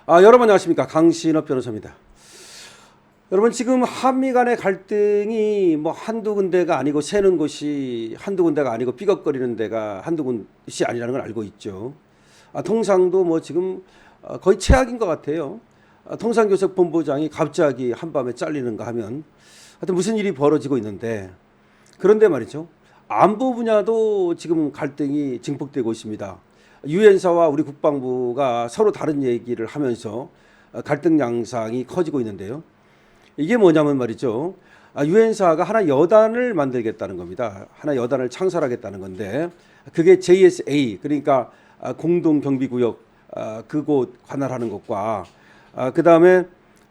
여러분 안녕하십니까. 강신업 변호사입니다. 여러분 지금 한미 간의 갈등이 뭐 한두 군데가 아니고 새는 곳이 한두 군데가 아니고 삐걱거리는 데가 한두 곳이 아니라는 걸 알고 있죠. 통상도 뭐 지금 거의 최악인 것 같아요. 통상교섭본부장이 갑자기 한밤에 잘리는가 하면 하여튼 무슨 일이 벌어지고 있는데, 그런데 말이죠. 안보 분야도 지금 갈등이 증폭되고 있습니다. 유엔사와 우리 국방부가 서로 다른 얘기를 하면서 갈등 양상이 커지고 있는데요. 이게 뭐냐면 말이죠. 유엔사가 하나 여단을 만들겠다는 겁니다. 하나 여단을 창설하겠다는 건데, 그게 JSA, 그러니까 공동경비구역 그곳 관할하는 것과 그 다음에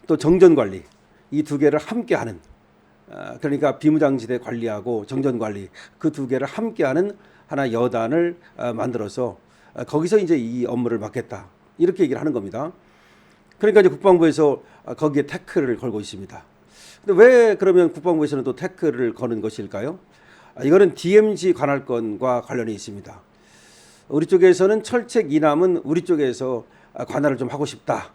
또 정전관리, 이 두 개를 함께하는, 그러니까 비무장지대 관리하고 정전관리 그 두 개를 함께하는 하나 여단을 만들어서 거기서 이제 이 업무를 맡겠다, 이렇게 얘기를 하는 겁니다. 그러니까 이제 국방부에서 거기에 태클을 걸고 있습니다. 근데 왜 그러면 국방부에서는 또 태클을 거는 것일까요? 이거는 DMZ 관할권과 관련이 있습니다. 우리 쪽에서는 철책 이남은 우리 쪽에서 관할을 좀 하고 싶다,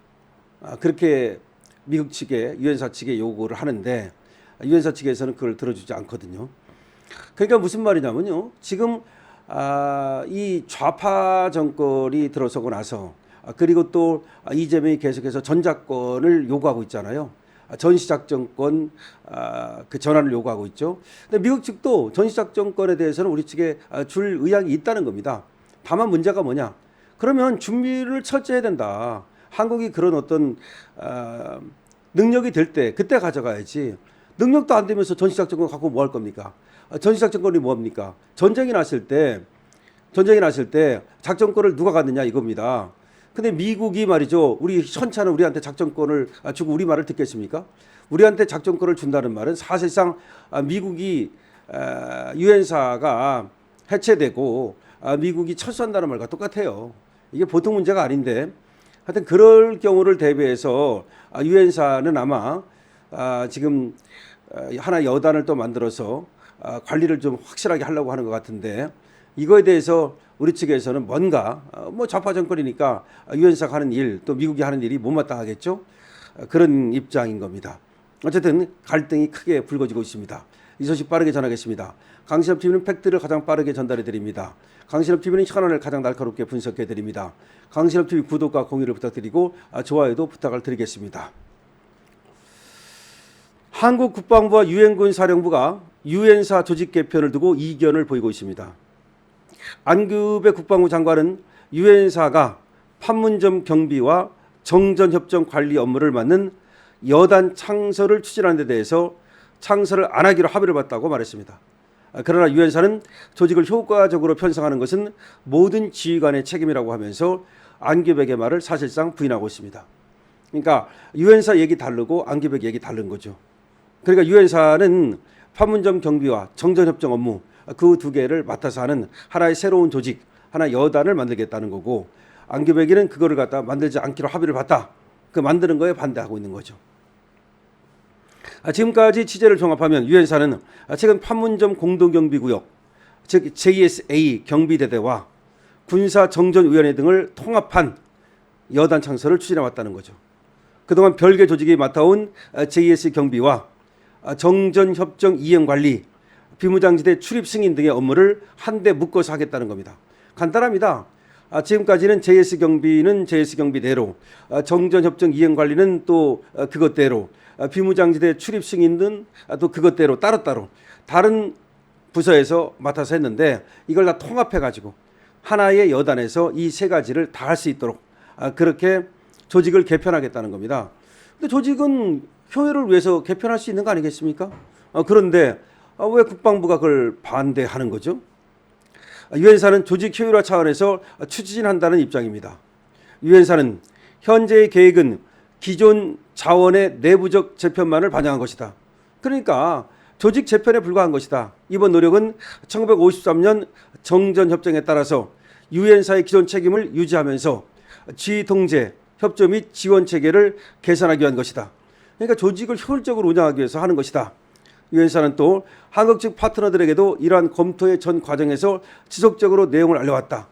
그렇게 미국 측에 유엔사 측에 요구를 하는데 유엔사 측에서는 그걸 들어주지 않거든요. 그러니까 무슨 말이냐면요. 지금 이 좌파 정권이 들어서고 나서, 그리고 또 이재명이 계속해서 전작권을 요구하고 있잖아요. 전시작전권 그 전환을 요구하고 있죠. 근데 미국 측도 전시작전권에 대해서는 우리 측에 줄 의향이 있다는 겁니다. 다만 문제가 뭐냐? 그러면 준비를 철저히 해야 된다. 한국이 그런 어떤 능력이 될 때 그때 가져가야지. 능력도 안 되면서 전시작전권 갖고 뭐 할 겁니까? 전시작전권이 뭡니까? 전쟁이 났을 때 작전권을 누가 갖느냐 이겁니다. 근데 미국이 말이죠. 우리 현차는 우리한테 작전권을 주고 우리 말을 듣겠습니까? 우리한테 작전권을 준다는 말은 사실상 미국이 유엔사가 해체되고 미국이 철수한다는 말과 똑같아요. 이게 보통 문제가 아닌데, 하여튼 그럴 경우를 대비해서 유엔사는 아마 지금 하나 여단을 또 만들어서 관리를 좀 확실하게 하려고 하는 것 같은데, 이거에 대해서 우리 측에서는 뭔가 뭐 좌파 정권이니까 유엔사가 하는 일, 또 미국이 하는 일이 못마땅하겠죠. 그런 입장인 겁니다. 어쨌든 갈등이 크게 불거지고 있습니다. 이 소식 빠르게 전하겠습니다. 강신업 TV는 팩트를 가장 빠르게 전달해 드립니다. 강신업 TV는 현안을 가장 날카롭게 분석해 드립니다. 강신업 TV 구독과 공유를 부탁드리고 좋아요도 부탁을 드리겠습니다. 한국 국방부와 유엔군 사령부가 유엔사 조직 개편을 두고 이견을 보이고 있습니다. 안규배 국방부 장관은 유엔사가 판문점 경비와 정전협정 관리 업무를 맡는 여단 창설을 추진하는 데 대해서 창설을 안 하기로 합의를 봤다고 말했습니다. 그러나 유엔사는 조직을 효과적으로 편성하는 것은 모든 지휘관의 책임이라고 하면서 안규백의 말을 사실상 부인하고 있습니다. 그러니까 유엔사 얘기 다르고 안규백 얘기 다른 거죠. 그러니까 유엔사는 판문점 경비와 정전협정 업무 그 두 개를 맡아서 하는 하나의 새로운 조직, 하나 여단을 만들겠다는 거고, 안규백이는 그거를 갖다 만들지 않기로 합의를 봤다. 그 만드는 거에 반대하고 있는 거죠. 지금까지 취재를 종합하면 유엔사는 최근 판문점 공동경비구역, 즉 JSA 경비대대와 군사정전위원회 등을 통합한 여단 창설을 추진해 왔다는 거죠. 그동안 별개 조직이 맡아온 JS 경비와 정전협정 이행관리, 비무장지대 출입 승인 등의 업무를 한데 묶어서 하겠다는 겁니다. 간단합니다. 지금까지는 JS 경비는 JS 경비대로, 정전협정 이행관리는 또 그것대로, 비무장지대 출입 승인은 또 그것대로 따로따로 다른 부서에서 맡아서 했는데, 이걸 다 통합해가지고 하나의 여단에서 이 세 가지를 다 할 수 있도록 그렇게 조직을 개편하겠다는 겁니다. 근데 조직은 효율을 위해서 개편할 수 있는 거 아니겠습니까? 그런데 왜 국방부가 그걸 반대하는 거죠? 유엔사는 조직 효율화 차원에서 추진한다는 입장입니다. 유엔사는 현재의 계획은 기존 자원의 내부적 재편만을 반영한 것이다. 그러니까 조직 재편에 불과한 것이다. 이번 노력은 1953년 정전협정에 따라서 유엔사의 기존 책임을 유지하면서 지휘 통제, 협조 및 지원 체계를 개선하기 위한 것이다. 그러니까 조직을 효율적으로 운영하기 위해서 하는 것이다. 유엔사는 또 한국 측 파트너들에게도 이러한 검토의 전 과정에서 지속적으로 내용을 알려왔다.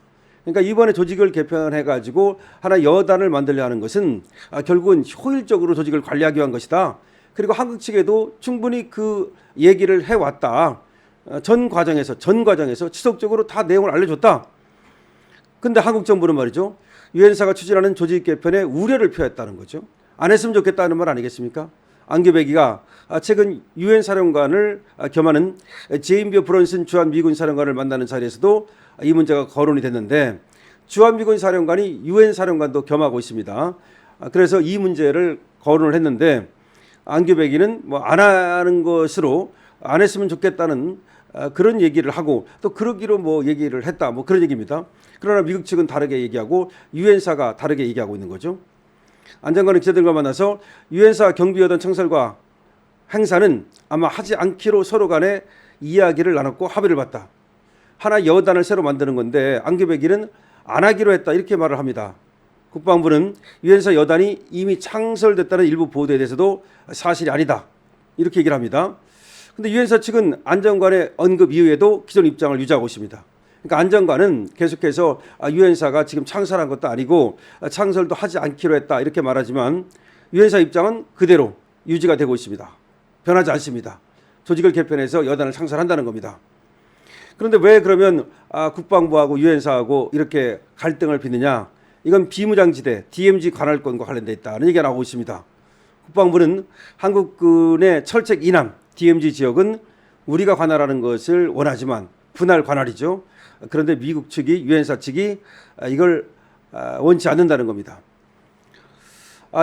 그러니까 이번에 조직을 개편해가지고 하나 여단을 만들려 하는 것은 결국은 효율적으로 조직을 관리하기 위한 것이다. 그리고 한국 측에도 충분히 그 얘기를 해왔다. 전 과정에서 지속적으로 다 내용을 알려줬다. 근데 한국 정부는 말이죠. 유엔사가 추진하는 조직 개편에 우려를 표했다는 거죠. 안 했으면 좋겠다는 말 아니겠습니까? 안규백이가 최근 유엔 사령관을 겸하는 제임스 브런슨 주한미군 사령관을 만나는 자리에서도 이 문제가 거론이 됐는데 주한미군 사령관이 유엔 사령관도 겸하고 있습니다. 그래서 이 문제를 거론을 했는데 안규백이는 뭐 안 하는 것으로 안 했으면 좋겠다는 그런 얘기를 하고 또 그러기로 뭐 얘기를 했다 뭐 그런 얘기입니다. 그러나 미국 측은 다르게 얘기하고 유엔사가 다르게 얘기하고 있는 거죠. 안 장관은 기자들과 만나서 유엔사 경비여단 창설과 행사는 아마 하지 않기로 서로 간에 이야기를 나눴고 합의를 봤다. 하나 여단을 새로 만드는 건데 안규백이는 안 하기로 했다 이렇게 말을 합니다. 국방부는 유엔사 여단이 이미 창설됐다는 일부 보도에 대해서도 사실이 아니다 이렇게 얘기를 합니다. 근데 유엔사 측은 안 장관의 언급 이후에도 기존 입장을 유지하고 있습니다. 그러니까 안 장관은 계속해서 유엔사가 지금 창설한 것도 아니고 창설도 하지 않기로 했다 이렇게 말하지만 유엔사 입장은 그대로 유지가 되고 있습니다. 변하지 않습니다. 조직을 개편해서 여단을 창설한다는 겁니다. 그런데 왜 그러면 국방부하고 유엔사하고 이렇게 갈등을 빚느냐? 이건 비무장지대 DMZ 관할권과 관련돼 있다는 얘기가 나오고 있습니다. 국방부는 한국군의 철책 이남 DMZ 지역은 우리가 관할하는 것을 원하지만 분할 관할이죠. 그런데 미국 측이 유엔사 측이 이걸 원치 않는다는 겁니다.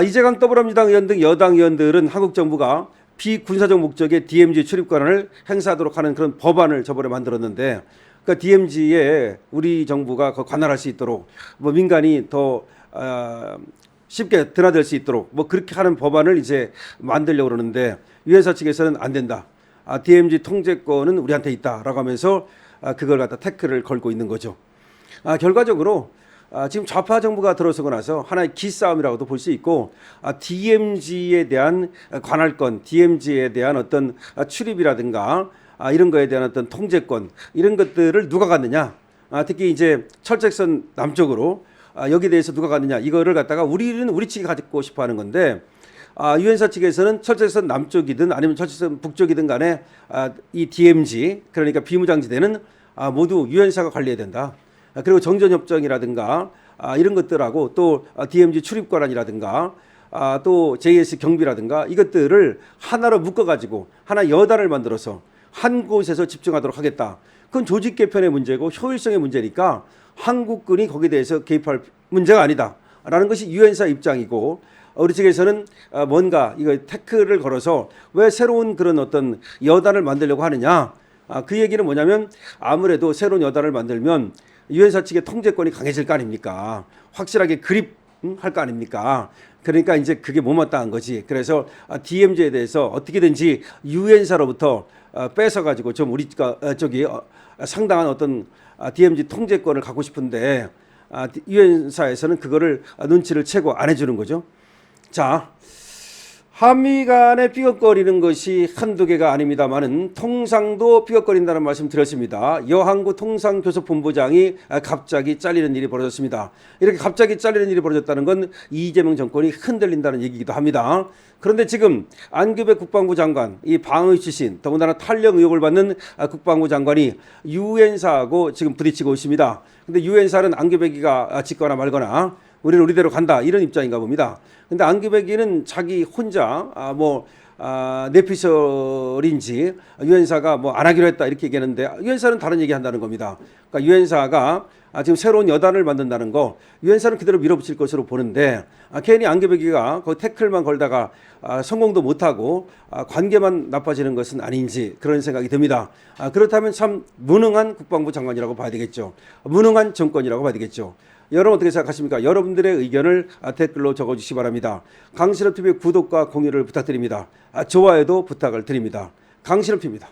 이재강 더불어민주당 의원 등 여당 의원들은 한국 정부가 비군사적 목적의 DMZ 출입 권한을 행사하도록 하는 그런 법안을 저번에 만들었는데 그러니까 DMZ에 우리 정부가 관할할 수 있도록 뭐 민간이 더 쉽게 드나들 수 있도록 뭐 그렇게 하는 법안을 이제 만들려고 그러는데 유엔사 측에서는 안 된다. DMZ 통제권은 우리한테 있다라고 하면서 그걸 갖다 태클을 걸고 있는 거죠. 결과적으로 지금 좌파 정부가 들어서고 나서 하나의 기싸움이라고도 볼 수 있고 DMZ에 대한 관할권, DMZ에 대한 어떤 출입이라든가 이런 거에 대한 어떤 통제권 이런 것들을 누가 갖느냐. 특히 이제 철책선 남쪽으로 여기에 대해서 누가 갖느냐 이거를 갖다가 우리는 우리 측이 가지고 싶어 하는 건데 유엔사 측에서는 철책선 남쪽이든 아니면 철책선 북쪽이든 간에 이 DMZ 그러니까 비무장지대는 모두 유엔사가 관리해야 된다. 그리고 정전협정이라든가 이런 것들하고 또 DMZ 출입권한이라든가 또 JS 경비라든가 이것들을 하나로 묶어가지고 하나 여단을 만들어서 한 곳에서 집중하도록 하겠다. 그건 조직 개편의 문제고 효율성의 문제니까 한국군이 거기에 대해서 개입할 문제가 아니다라는 것이 유엔사 입장이고 우리 측에서는 뭔가 이거 태클을 걸어서 왜 새로운 그런 어떤 여단을 만들려고 하느냐. 그 얘기는 뭐냐면 아무래도 새로운 여단을 만들면 유엔사 측의 통제권이 강해질 거 아닙니까? 확실하게 그립할 거 아닙니까? 그러니까 이제 그게 못마땅한 거지. 그래서 DMZ에 대해서 어떻게든지 유엔사로부터 뺏어가지고 좀 우리가 상당한 어떤 DMZ 통제권을 갖고 싶은데 유엔사에서는 그거를 눈치를 채고 안 해주는 거죠. 자, 한미 간에 삐걱거리는 것이 한두 개가 아닙니다만은 통상도 삐걱거린다는 말씀 드렸습니다. 여항구 통상교섭본부장이 갑자기 잘리는 일이 벌어졌습니다. 이렇게 갑자기 잘리는 일이 벌어졌다는 건 이재명 정권이 흔들린다는 얘기이기도 합니다. 그런데 지금 안규백 국방부 장관, 이 방위 출신, 더군다나 탄력 의혹을 받는 국방부 장관이 유엔사하고 지금 부딪히고 있습니다. 근데 유엔사는 안규백이가 짓거나 말거나 우리는 우리대로 간다 이런 입장인가 봅니다. 근데 안규백이는 자기 혼자 내피셜인지 유엔사가 뭐 안 하기로 했다 이렇게 얘기하는데 유엔사는 다른 얘기 한다는 겁니다. 그러니까 유엔사가 지금 새로운 여단을 만든다는 거 유엔사는 그대로 밀어붙일 것으로 보는데 괜히 안규백이가 그 태클만 걸다가 성공도 못하고 관계만 나빠지는 것은 아닌지 그런 생각이 듭니다. 그렇다면 참 무능한 국방부 장관이라고 봐야 되겠죠. 무능한 정권이라고 봐야 되겠죠. 여러분 어떻게 생각하십니까? 여러분들의 의견을 댓글로 적어주시기 바랍니다. 강신업TV 구독과 공유를 부탁드립니다. 좋아요도 부탁을 드립니다. 강신업TV입니다.